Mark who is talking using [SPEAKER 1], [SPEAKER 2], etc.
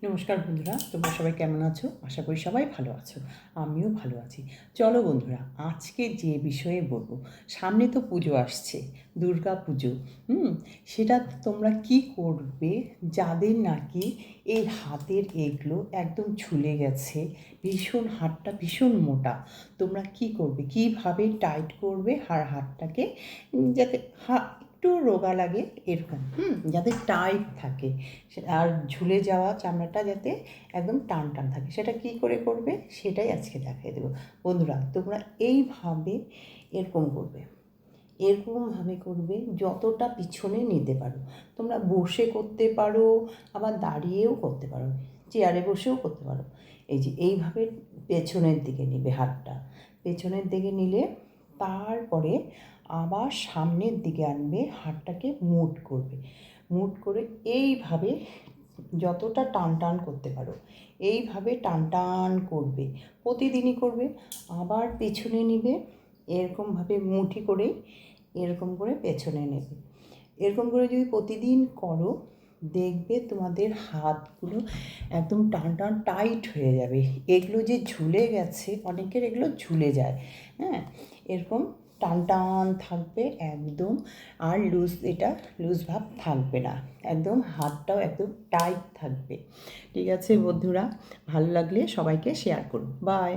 [SPEAKER 1] নমস্কার বন্ধুরা, তোমরা সবাই কেমন আছো? আশা করি সবাই ভালো আছো। আমিও ভালো আছি। চলো বন্ধুরা, আজকে যে বিষয়ে বলবো, সামনে তো পুজো আসছে, দুর্গা পুজো। সেটা তোমরা কি করবে যাদের নাকি এই হাতের এগুলো একদম ঝুলে গেছে, ভীষণ হাতটা ভীষণ মোটা। তোমরা কি করবে, কিভাবে টাইট করবে হাতটাকে, যাতে একটু রোগা লাগে এরকম, যাতে টাইট থাকে আর ঝুলে যাওয়া চামড়াটা যাতে একদম টান টান থাকে। সেটা কি করে করবে সেটাই আজকে দেখিয়ে দেবো। বন্ধুরা, তোমরা এইভাবে এরকম করবে, এরকমভাবে করবে, যতটা পিছনে নিতে পারো। তোমরা বসে করতে পারো, আবার দাঁড়িয়েও করতে পারো, চেয়ারে বসেও করতে পারো। এই যে এইভাবে পেছনের দিকে নিবে হাতটা, পেছনের দিকে নিলে তারপরে আবার সামনের দিকে আনবে, হাতটাকে মুট করবে। মুট করে এইভাবে যতটা টান টান করতে পারো এইভাবে টান টান করবে, প্রতিদিনই করবে। আবার পেছনে নিবে, এরকমভাবে মুঠি করে এরকম করে পেছনে নেবে। এরকম করে যদি প্রতিদিন করো, দেখবে তোমাদের হাতগুলো একদম টান টান টাইট হয়ে যাবে। এগুলো যে ঝুলে গেছে, অনেকের এগুলো ঝুলে যায়, এরকম টান টান থাকবে একদম। আর এটা লুজ ভাব থাকবে না, একদম হাতটাও একদম টাইট থাকবে। ঠিক আছে বন্ধুরা, ভালো লাগলে সবাইকে শেয়ার করুন। বাই।